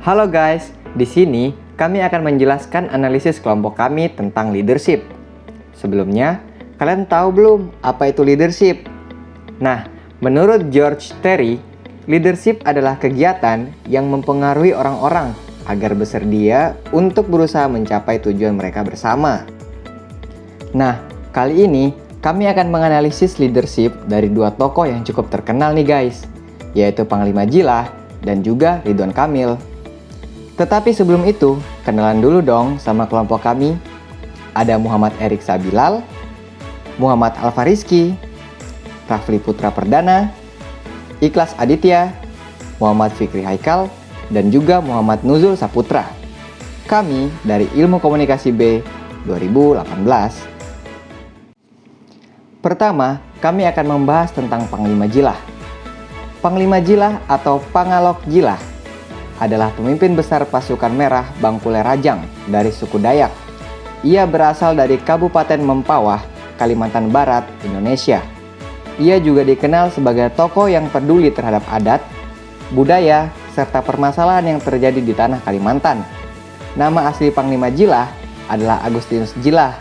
Halo guys, di sini kami akan menjelaskan analisis kelompok kami tentang leadership. Sebelumnya, kalian tahu belum apa itu leadership? Nah, menurut George Terry, leadership adalah kegiatan yang mempengaruhi orang-orang agar bersedia untuk berusaha mencapai tujuan mereka bersama. Nah, kali ini kami akan menganalisis leadership dari dua tokoh yang cukup terkenal nih guys, yaitu Panglima Jilah dan juga Ridwan Kamil. Tetapi sebelum itu, kenalan dulu dong sama kelompok kami. Ada Muhammad Erik Sabilal, Muhammad Alfarizki, Rafli Putra Perdana, Ikhlas Aditya, Muhammad Fikri Haikal, dan juga Muhammad Nuzul Saputra. Kami dari Ilmu Komunikasi B 2018. Pertama, kami akan membahas tentang Panglima Jilah. Panglima Jilah atau Pangalok Jilah adalah pemimpin besar pasukan merah Bangkulai Rajang dari suku Dayak. Ia berasal dari Kabupaten Mempawah, Kalimantan Barat, Indonesia. Ia juga dikenal sebagai tokoh yang peduli terhadap adat, budaya, serta permasalahan yang terjadi di tanah Kalimantan. Nama asli Panglima Jilah adalah Agustinus Jilah.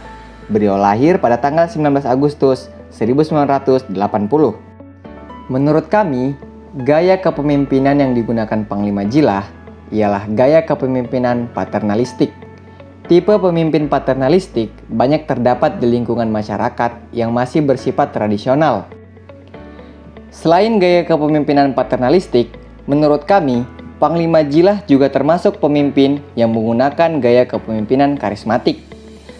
Beliau lahir pada tanggal 19 Agustus 1980. Menurut kami, gaya kepemimpinan yang digunakan Panglima Jilah ialah gaya kepemimpinan paternalistik. Tipe pemimpin paternalistik banyak terdapat di lingkungan masyarakat yang masih bersifat tradisional. Selain gaya kepemimpinan paternalistik, menurut kami, Panglima Jilah juga termasuk pemimpin yang menggunakan gaya kepemimpinan karismatik.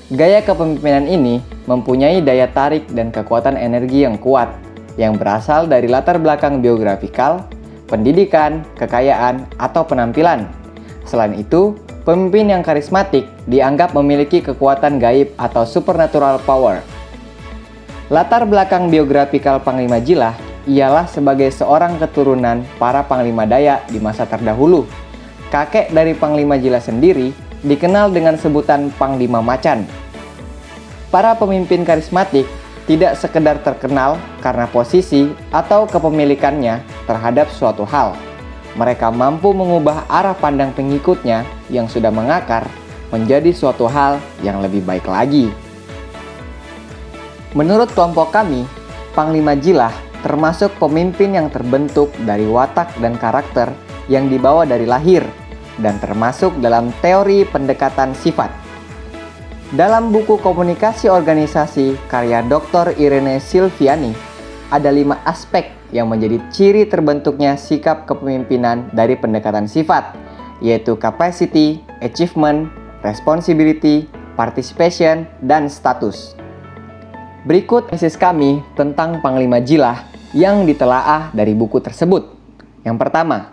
Gaya kepemimpinan ini mempunyai daya tarik dan kekuatan energi yang kuat, yang berasal dari latar belakang biografikal, pendidikan, kekayaan, atau penampilan. Selain itu, pemimpin yang karismatik dianggap memiliki kekuatan gaib atau supernatural power. Latar belakang biografikal Panglima Jilah ialah sebagai seorang keturunan para Panglima Dayak di masa terdahulu. Kakek dari Panglima Jilah sendiri dikenal dengan sebutan Panglima Macan. Para pemimpin karismatik tidak sekedar terkenal karena posisi atau kepemilikannya terhadap suatu hal. Mereka mampu mengubah arah pandang pengikutnya yang sudah mengakar menjadi suatu hal yang lebih baik lagi. Menurut kelompok kami, Panglima Jilah termasuk pemimpin yang terbentuk dari watak dan karakter yang dibawa dari lahir dan termasuk dalam teori pendekatan sifat. Dalam buku Komunikasi Organisasi karya Dr. Irene Silviani, ada 5 aspek yang menjadi ciri terbentuknya sikap kepemimpinan dari pendekatan sifat, yaitu capacity, achievement, responsibility, participation, dan status. Berikut analisis kami tentang Panglima Jilah yang ditelaah dari buku tersebut. Yang pertama,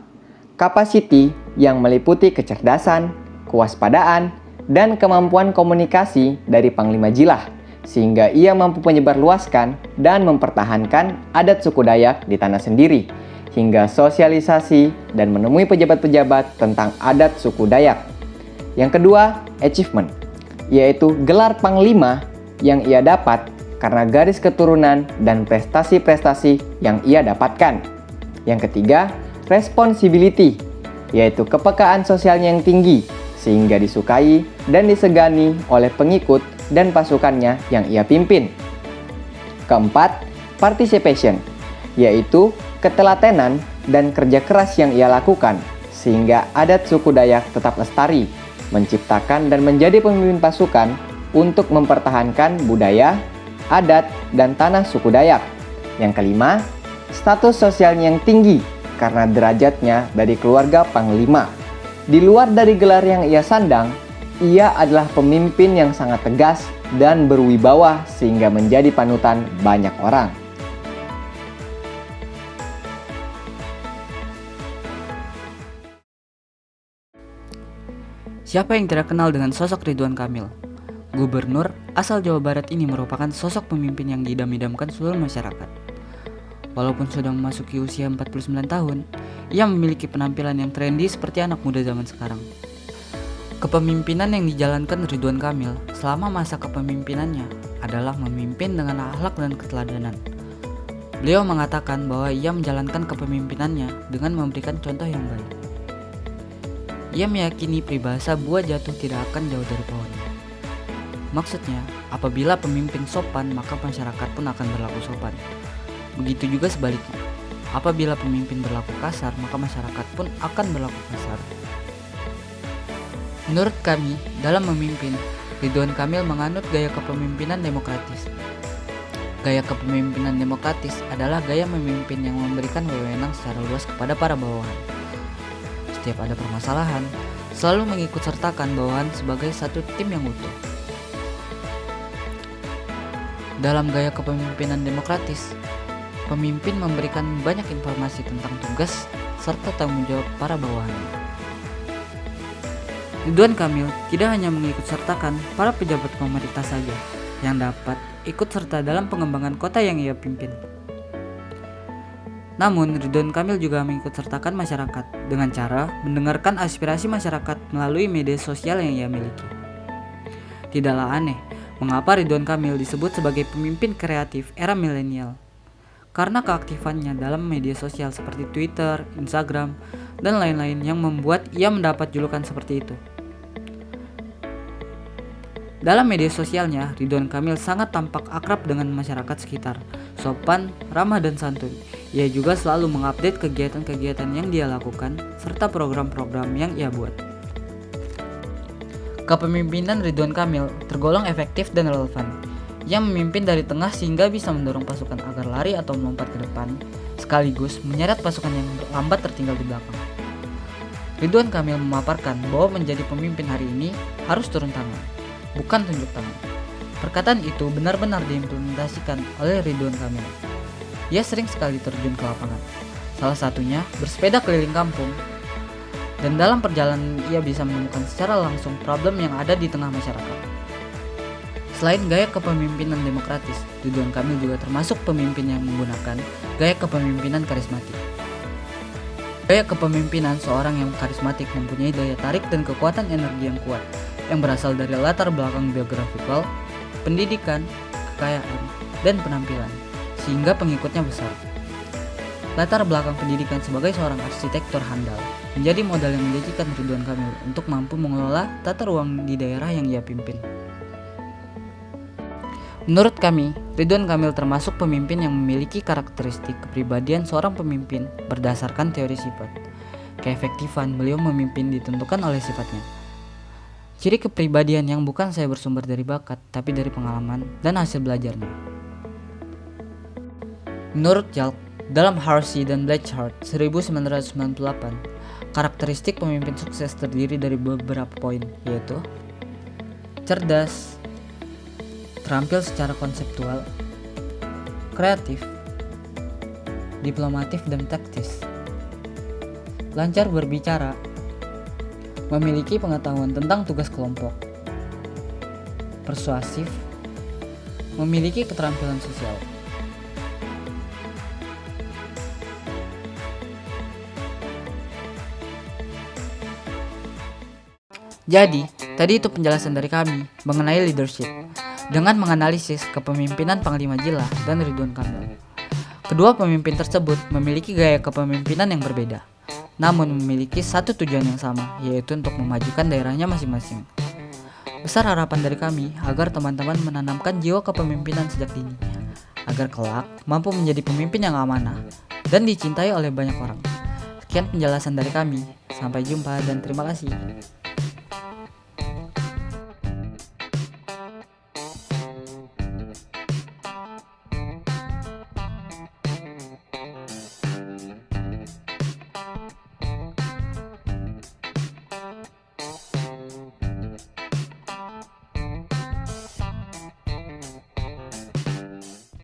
capacity yang meliputi kecerdasan, kewaspadaan, dan kemampuan komunikasi dari Panglima Jilah, sehingga ia mampu menyebarluaskan dan mempertahankan adat suku Dayak di tanah sendiri, hingga sosialisasi dan menemui pejabat-pejabat tentang adat suku Dayak. Yang kedua, achievement, yaitu gelar Panglima yang ia dapat karena garis keturunan dan prestasi-prestasi yang ia dapatkan. Yang ketiga, responsibility, yaitu kepekaan sosialnya yang tinggi, sehingga disukai dan disegani oleh pengikut dan pasukannya yang ia pimpin. Keempat, participation, yaitu ketelatenan dan kerja keras yang ia lakukan, sehingga adat suku Dayak tetap lestari, menciptakan dan menjadi pemimpin pasukan untuk mempertahankan budaya, adat, dan tanah suku Dayak. Yang kelima, status sosialnya yang tinggi karena derajatnya dari keluarga Panglima. Di luar dari gelar yang ia sandang, ia adalah pemimpin yang sangat tegas dan berwibawa sehingga menjadi panutan banyak orang. Siapa yang tidak kenal dengan sosok Ridwan Kamil? Gubernur asal Jawa Barat ini merupakan sosok pemimpin yang diidam-idamkan seluruh masyarakat. Walaupun sudah memasuki usia 49 tahun, ia memiliki penampilan yang trendy seperti anak muda zaman sekarang. Kepemimpinan yang dijalankan Ridwan Kamil selama masa kepemimpinannya adalah memimpin dengan akhlak dan keteladanan. Beliau mengatakan bahwa ia menjalankan kepemimpinannya dengan memberikan contoh yang baik. Ia meyakini peribahasa buah jatuh tidak akan jauh dari pohonnya. Maksudnya, apabila pemimpin sopan, maka masyarakat pun akan berlaku sopan. Begitu juga sebaliknya. Apabila pemimpin berlaku kasar, maka masyarakat pun akan berlaku kasar. Menurut kami, dalam memimpin, Ridwan Kamil menganut gaya kepemimpinan demokratis. Gaya kepemimpinan demokratis adalah gaya memimpin yang memberikan wewenang secara luas kepada para bawahan. Setiap ada permasalahan, selalu mengikut sertakan bawahan sebagai satu tim yang utuh. Dalam gaya kepemimpinan demokratis, pemimpin memberikan banyak informasi tentang tugas serta tanggung jawab para bawahannya. Ridwan Kamil tidak hanya mengikut sertakan para pejabat pemerintah saja yang dapat ikut serta dalam pengembangan kota yang ia pimpin. Namun, Ridwan Kamil juga mengikut sertakan masyarakat dengan cara mendengarkan aspirasi masyarakat melalui media sosial yang ia miliki. Tidaklah aneh mengapa Ridwan Kamil disebut sebagai pemimpin kreatif era milenial, karena keaktifannya dalam media sosial seperti Twitter, Instagram, dan lain-lain yang membuat ia mendapat julukan seperti itu. Dalam media sosialnya, Ridwan Kamil sangat tampak akrab dengan masyarakat sekitar, sopan, ramah, dan santun. Ia juga selalu mengupdate kegiatan-kegiatan yang dia lakukan, serta program-program yang ia buat. Kepemimpinan Ridwan Kamil tergolong efektif dan relevan. Ia memimpin dari tengah sehingga bisa mendorong pasukan agar lari atau melompat ke depan, sekaligus menyeret pasukan yang lambat tertinggal di belakang. Ridwan Kamil memaparkan bahwa menjadi pemimpin hari ini harus turun tangan, bukan tunjuk tangan. Perkataan itu benar-benar diimplementasikan oleh Ridwan Kamil. Ia sering sekali terjun ke lapangan, salah satunya bersepeda keliling kampung. Dan dalam perjalanan ia bisa menemukan secara langsung problem yang ada di tengah masyarakat. Selain gaya kepemimpinan demokratis, Ridwan Kamil juga termasuk pemimpin yang menggunakan gaya kepemimpinan karismatik. Gaya kepemimpinan seorang yang karismatik mempunyai daya tarik dan kekuatan energi yang kuat, yang berasal dari latar belakang biografikal, pendidikan, kekayaan, dan penampilan, sehingga pengikutnya besar. Latar belakang pendidikan sebagai seorang arsitektur handal menjadi modal yang menjanjikan Ridwan Kamil untuk mampu mengelola tata ruang di daerah yang ia pimpin. Menurut kami, Ridwan Kamil termasuk pemimpin yang memiliki karakteristik kepribadian seorang pemimpin berdasarkan teori sifat. Keefektifan beliau memimpin ditentukan oleh sifatnya. Ciri kepribadian yang bukan saya bersumber dari bakat, tapi dari pengalaman dan hasil belajarnya. Menurut Jalk, dalam Hersey dan Blanchard 1998, karakteristik pemimpin sukses terdiri dari beberapa poin, yaitu cerdas, terampil secara konseptual, kreatif, diplomatif dan taktis, lancar berbicara, memiliki pengetahuan tentang tugas kelompok, persuasif, memiliki keterampilan sosial. Jadi, tadi itu penjelasan dari kami mengenai leadership dengan menganalisis kepemimpinan Panglima Jila dan Ridwan Kamil. Kedua pemimpin tersebut memiliki gaya kepemimpinan yang berbeda, namun memiliki satu tujuan yang sama, yaitu untuk memajukan daerahnya masing-masing. Besar harapan dari kami agar teman-teman menanamkan jiwa kepemimpinan sejak dini, agar kelak mampu menjadi pemimpin yang amanah dan dicintai oleh banyak orang. Sekian penjelasan dari kami, sampai jumpa dan terima kasih.